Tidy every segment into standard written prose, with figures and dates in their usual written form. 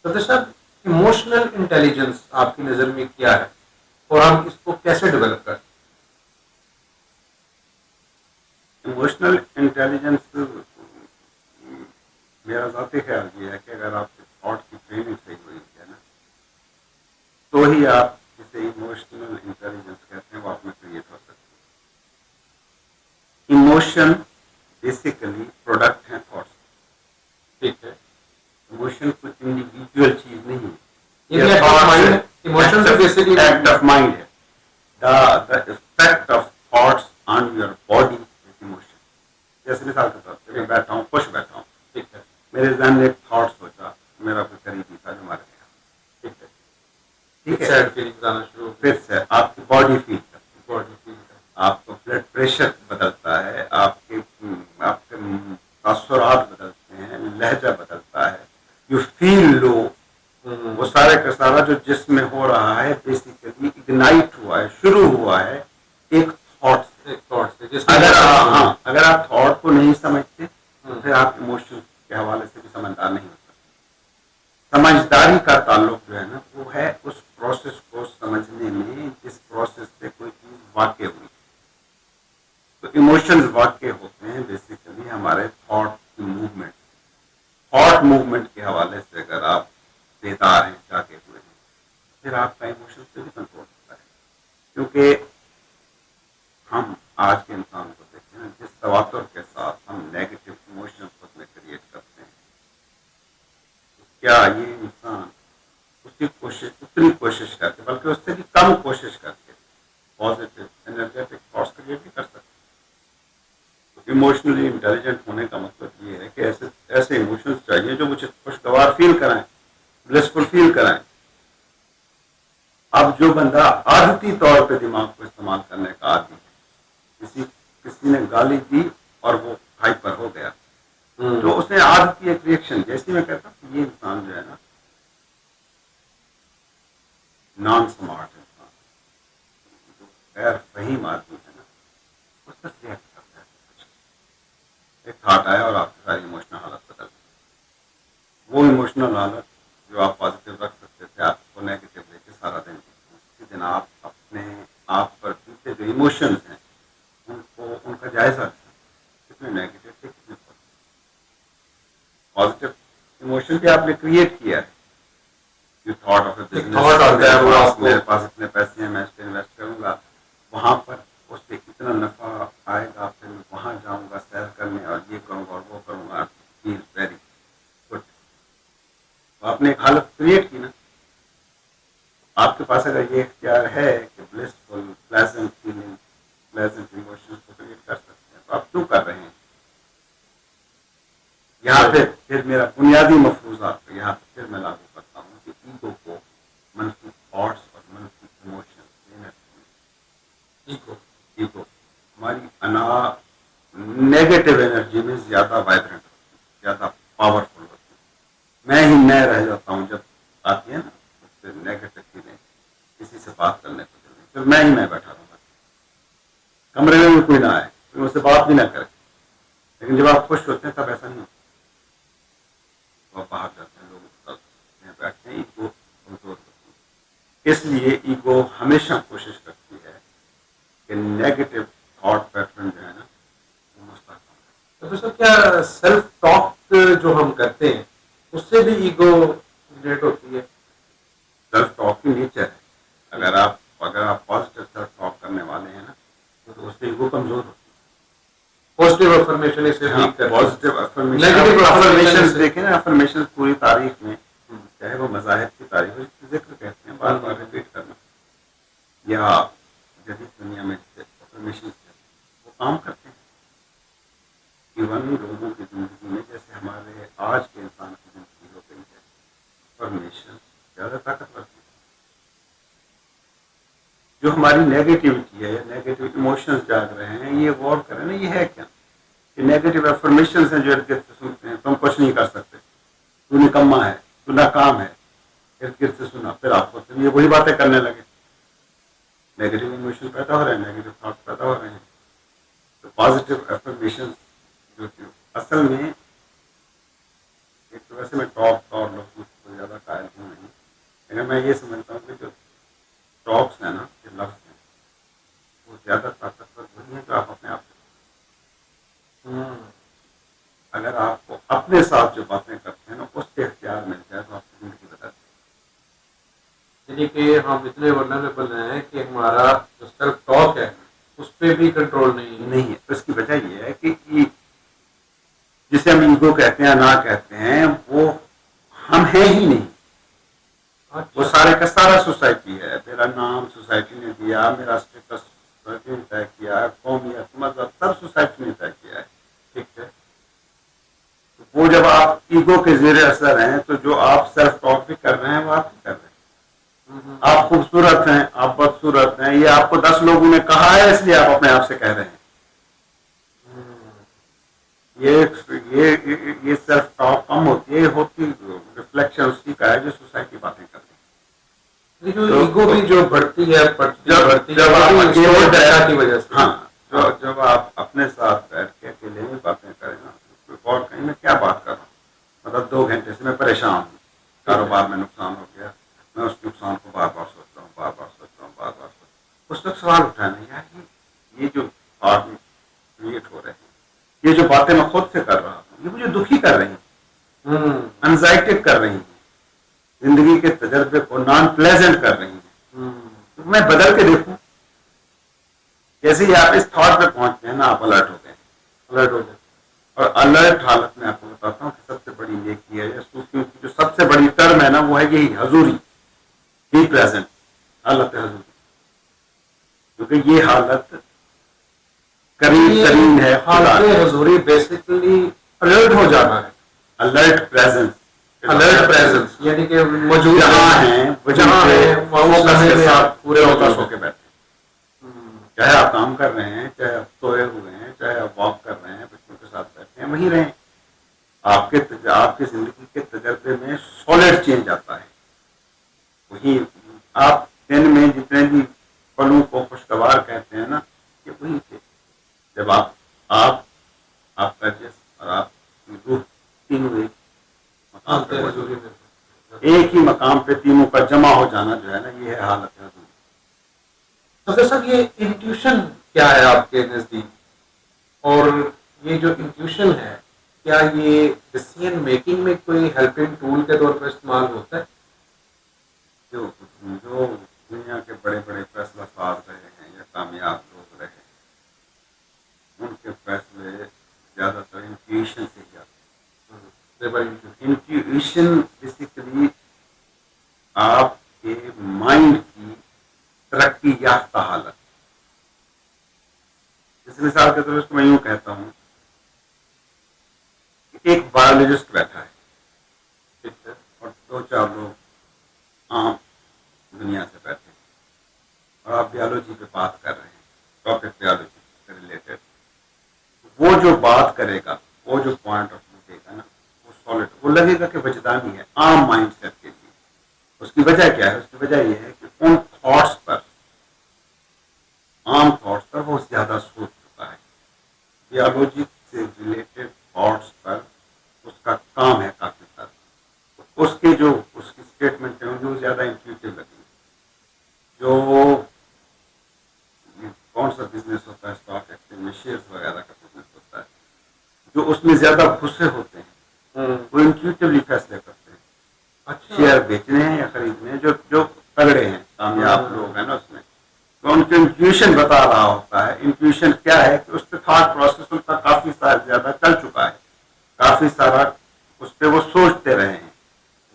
तो sir, emotional intelligence आपकी नज़र में क्या है और हम इसको कैसे डेवलप करते इमोशनल इंटेलिजेंस मेरा ज़ाती ख्याल ये है कि अगर आपके थॉट की ट्रेनिंग सही हुई है ना, तो ही आप जिसे इमोशनल इंटेलिजेंस कहते हैं वो आप में क्रिएट हो सकती है। इमोशन बेसिकली प्रोडक्ट है थॉट्स। ठीक है, इमोशन कोई इंडिविजुअल चीज नहीं है, ये एक्ट ऑफ माइंड है। इमोशन से बेसिकली एक्ट ऑफ माइंड है। The effect of thoughts on your body is emotion. जैसे मिसाल के तौर पर मैं बैठा हूँ, खुश बैठा हूँ, ठीक है, मेरे जहन में एक थॉट सोचा, मेरा कोई करीबी था जो मार गया, ठीक है, ठीक है, सैड फीलिंग्स आना शुरू हो फिर से आपकी बॉडी फील करती है, बॉडी फील आपका ब्लड प्रेशर बदलता है, आपके आपके तासुरात बदलते हैं, लहजा बदलता है, यू फील लो। वो सारे का सारा जो जिसमें हो रहा है बेसिकली इग्नाइट हुआ है, शुरू हुआ है एक थॉट से। एक थॉट से अगर आप थॉट को नहीं समझते तो फिर आप इमोशन के हवाले से भी समझदार नहीं हो सकते। समझदारी का ताल्लुक जो है ना, वो है उस प्रोसेस को समझने में जिस प्रोसेस से कोई चीज वाकई हुई। तो इमोशंस वाकई होते हैं बेसिकली हमारे थॉट की मूवमेंट। थॉट मूवमेंट के हवाले से अगर आप बेदार हैं, जागे हुए हैं, फिर आपका इमोशन से भी कंट्रोल होता है। क्योंकि हम आज के इंसान को देखते हैं, जिस तवातुर के साथ हम नेगेटिव इमोशन खुद में क्रिएट करते हैं, तो क्या ये इंसान उतनी कोशिश करके, बल्कि उससे भी कम कोशिश करके पॉजिटिव एनर्जेटिक थॉट्स क्रिएट भी कर सकते हैं। तो इमोशनली इंटेलिजेंट होने का मतलब ये है कि ऐसे ऐसे इमोशंस चाहिए जो मुझे खुशगवार फील कराएं, ब्लिसफुल फील कराएं। अब जो बंदा आदती तौर पे दिमाग को इस्तेमाल करने का आदमी है, किसी ने गाली दी और वो हाइपर हो गया, तो उसने आदती एक रिएक्शन, जैसे मैं कहता हूँ ये इंसान जो है ना नॉन स्मार्ट इंसान, जो गैर फहीम आदमी है ना, उसका रिएक्ट करता है। एक थाट आया और आपकी सारी इमोशनल हालत बदल गई। वो इमोशनल हालत जो आप पॉजिटिव रख सकते थे, आपको नेगेटिव लेके सारा दिन, उसी दिन आप अपने आप पर बीते जो इमोशंस हैं उनका जायजा लें, कितने नेगेटिव थे, कितने पॉजिटिव इमोशन भी आपने क्रिएट किया है। यू थॉट ऑफ मेरे पास इतने पैसे हैं, मैं इस पर इन्वेस्ट करूंगा, वहां पर उससे इतना नफा आएगा, फिर मैं वहां जाऊंगा सैर करने और ये करूंगा और वो करूंगा, फील वेरी गुड। तो आपने एक हालत क्रिएट की ना। आपके पास अगर ये इख्तियार है कि blissful pleasant feeling, pleasant emotions को क्रिएट कर सकते हैं, तो आप क्यों कर रहे हैं? यहाँ पे फिर मेरा बुनियादी मफरूजा यहाँ पे फिर मैं लागू करता हूँ कि ईगो को मनफी थॉट्स और मनफी इमोशंस, ईगो हमारी अना नेगेटिव एनर्जी में ज्यादा वाइब्रेंट होती है, ज्यादा पावरफुल होती है। मैं ही मैं रह जाता हूँ जब आती है ना उससे नेगेटिव फीलिंग, किसी से बात करने को दिल नहीं, फिर मैं ही मैं बैठा रहूँगा, कमरे में भी कोई ना आए, फिर मुझसे बात भी ना करे। लेकिन जब आप खुश होते हैं तब ऐसा नहीं होता, तो बाहर जाते हैं, लोग बैठते हैं, ईगो कमजोर होती है। इसलिए ईगो हमेशा कोशिश करती है कि नेगेटिव थॉट पैटर्न जो है ना वो मुस्तहकम। तो सर, क्या सेल्फ टॉक जो हम करते हैं उससे भी ईगो जनरेट होती है? सेल्फ टॉक की नेचर है, अगर आप पॉजिटिव सेल्फ टॉक करने वाले हैं ना, तो उससे ईगो कमजोर होती है। पॉजिटिव अफर्मेशन इसे हाँ, वीक करती है। पॉजिटिव अफर्मेशन, नेगेटिव अफर्मेशन देखें ना, अफर्मेशन पूरी तारीख में, चाहे वो मज़ाहिब की तारीख हो, जिक्र कहते हैं, बार बार रिपीट करना, या जदीद दुनिया में अफर्मेशन वो काम करते हैं। इवन लोगों की जिंदगी में जैसे हमारे आज के इंसान की जिंदगी हो गई है, अफर्मेशन ज़्यादा ताकतवर है। जो हमारी नेगेटिविटी है, नेगेटिव इमोशंस जाग रहे हैं, ये गौर करें ना, ये है क्या? ये नेगेटिव अफर्मेशन हैं जो इर्द गिर्द से सुनते हैं, तुम कुछ नहीं कर सकते, तू निकम्मा है, तू नाकाम है, इर्द गिर्द से सुना, फिर आपको फिर ये वही बातें करने लगे, नेगेटिव इमोशन पैदा हो रहे हैं, नेगेटिव थॉट्स पैदा हो रहे हैं। तो पॉजिटिव अफर्मेशन जो असल में, एक तो वैसे मैं टॉप और लोगों को ज़्यादा कायल मैं ये समझता हूँ कि जो टॉक्स है ना, जो लफ्ज है, वो ज्यादा ताकतवर वही है जो आप अपने आप से, अगर आपको अपने साथ जो बातें करते हैं ना उससे इख्तियार मिल जाए तो आपकी जिंदगी बदल जाए। यानी कि हम इतने वर्नरेबल हैं कि हमारा जो सेल्फ टॉक है उस पर भी कंट्रोल नहीं है। नहीं है, तो इसकी वजह ये है कि जिसे हम ईगो कहते हैं ना कहते हैं, वो हम हैं ही नहीं। वो सारे का सारा सोसाइटी है। मेरा नाम सोसाइटी ने दिया, मेरा स्टेटस सोसाइटी ने तय किया, कौमियत मजहब सब सोसाइटी ने तय किया है। ठीक है, तो वो जब आप ईगो के जेर असर हैं तो जो आप सेल्फ टॉक भी कर रहे हैं वो आप ही कर रहे हैं। आप खूबसूरत हैं, आप बदसूरत हैं, ये आपको 10 लोगों ने कहा है इसलिए आप अपने आप से कह रहे हैं। ये सेल्फ टॉक कम होती है, होती रिफ्लेक्शन उसकी का है जो सोसाइटी बातें कर रही है। जो ईगो भी जो बढ़ती है जब आप अकेले डेटा की वजह से। हाँ, जब आप अपने साथ बैठ के अकेले में बातें करें ना, और कहीं मैं क्या बात कर रहा हूँ, मतलब 2 घंटे से मैं परेशान हूँ, कारोबार में नुकसान हो गया, मैं उस नुकसान को बार बार सोचता हूँ, बार बार सोचता हूँ, बार बार सोचता हूँ। उस वक्त सवाल उठाना यार, ये जो थॉट क्रिएट हो रहे हैं, ये जो बातें मैं खुद से कर रहा हूँ, ये मुझे दुखी कर रही हैं, एंजाइटी कर रही हैं, जिंदगी के तजर्बे को नॉन प्लेजेंट कर रही हैं। तो मैं बदल के देखूं। जैसे ही आप इस थॉट पे पहुंचते हैं ना, आप अलर्ट हो गए। और अलर्ट हालत में आपको बताता हूँ कि सबसे बड़ी नेकी है, या सूफियों की जो सबसे बड़ी टर्म है ना, वो है यही हजूरी, बी प्रेजेंट, हालत हजूरी। क्योंकि ये हालत करीब करीब है, हालत हजूरी बेसिकली अलर्ट हो जाना है, अलर्ट प्रेजेंस, यानी कि मौजूद जहां है फोकस के साथ पूरे फोकस होकर बैठे, चाहे आप काम कर रहे हैं, चाहे आप सोए हुए हैं, चाहे आप वॉक कर रहे हैं, बच्चों के साथ बैठे हैं, वहीं रहें। आपके जिंदगी के तजर्बे में सॉलिड चेंज आता है। वही आप दिन में जितने भी पलों को खुशगवार कहते हैं ना, ये वही थे जब आपका जिस्म और आपकी रूह तीनों एक मकाम पे मौजूद है। एक ही मकाम पे तीनों का जमा हो जाना जो है ना, ये है हालत हजूरी। तो सर, ये इंट्यूशन क्या है आपके नजदीक, और ये जो इंट्यूशन है क्या ये डिसीजन मेकिंग में कोई हेल्पिंग टूल के तौर पर इस्तेमाल होता है? जो दुनिया के बड़े बड़े फैसला साज रहे हैं या कामयाब लोग रहे, उनके फैसले ज्यादातर इंट्यूशन से ही आते हैं। इंट्यूशन बेसिकली आपके माइंड की तरक्की याफ्ता हालत। इस मिसाल के तौर पर मैं यूं कहता हूं, एक बायोलॉजिस्ट बैठा है, ठीक है, और 2-4 लोग आम दुनिया से बैठे हैं, और आप बायोलॉजी पे बात कर रहे हैं, टॉपिक बायोलॉजी से रिलेटेड। वो जो बात करेगा, वो जो पॉइंट ऑफ व्यू देगा ना, वो सॉलिड, वो लगेगा कि वजदानी है आम माइंड सेट के लिए। उसकी वजह क्या है? उसकी वजह यह है कि उन थॉट्स पर, आम थॉट्स पर वो ज्यादा सोच चुका है। बायोलॉजी से रिलेटेड थॉट्स पर उसका काम है काफी सारा, तो उसकी स्टेटमेंट है जो ज्यादा इंट्यूटिव लगेगी। जो कौन सा बिजनेस होता है, स्टॉक एक्सचेंज में शेयर्स वगैरह का बिजनेस होता है, जो उसमें ज्यादा घुसे होते हैं वो इंट्यूटिवली फैसले करते हैं। अच्छा, शेयर बेचने हैं या खरीदने हैं, जो तगड़े हैं, कामयाब लोग हैं ना, उसमें तो उनका इंट्यूशन बता रहा होता है। इंट्यूशन क्या है कि उस पर थॉट प्रोसेस उनका काफी सारा ज्यादा चल चुका है, काफी सारा उस पर वो सोचते रहे हैं,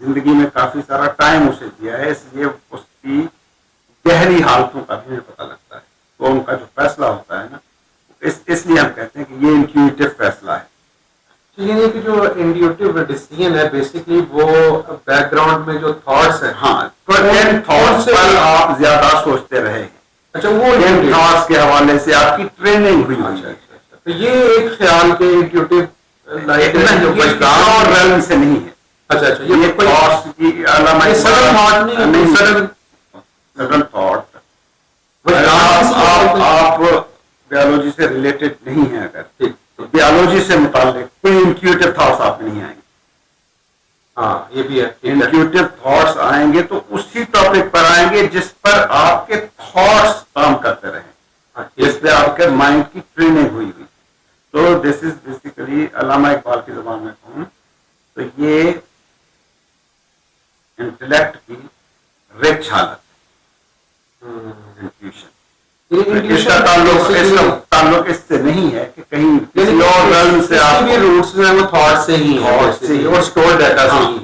जिंदगी में काफी सारा टाइम उसे दिया है, इसलिए उसकी गहरी हालतों का भी पता लगता है। तो उनका जो फैसला होता है ना, इसलिए हम कहते हैं कि ये इंट्यूटिव फैसला है। यानी कि जो इंट्यूटिव डिसीजन है बेसिकली वो बैकग्राउंड में जो थॉट्स हैं, हाँ, तो इन थॉट्स पर आप ज्यादा सोचते रहे हैं। अच्छा, वो इन थॉट्स के हवाले से आपकी ट्रेनिंग हुई है। तो ये एक ख्याल के इंट्यूटिव लाइक और रेलम से नहीं है। अच्छा, ये थॉट्स की सडन थॉट नहीं, सडन थॉट। आप बायोलॉजी से रिलेटेड नहीं है अगर, तो बायोलॉजी से मुताल्लिक कोई इंट्यूटिव थॉट्स आप नहीं आएंगे। हाँ, ये भी है। इंट्यूटिव थॉट्स आएंगे तो उसी टॉपिक पर आएंगे जिस पर आपके थॉट्स काम करते रहे, जिस पे आपके माइंड की ट्रेनिंग हुई हुई। तो दिस इज बेसिकली अल्लामा इकबाल की जुबान में कहूं तो ये इंटेलेक्ट की रिच हालत है, इंट्यूशन। इसका ताल्लुक इससे नहीं है कि कहीं किसी और realm से आप रूट्स जो है वो थॉट से ही है Thought से ही। और स्टोर डाटा से ही है।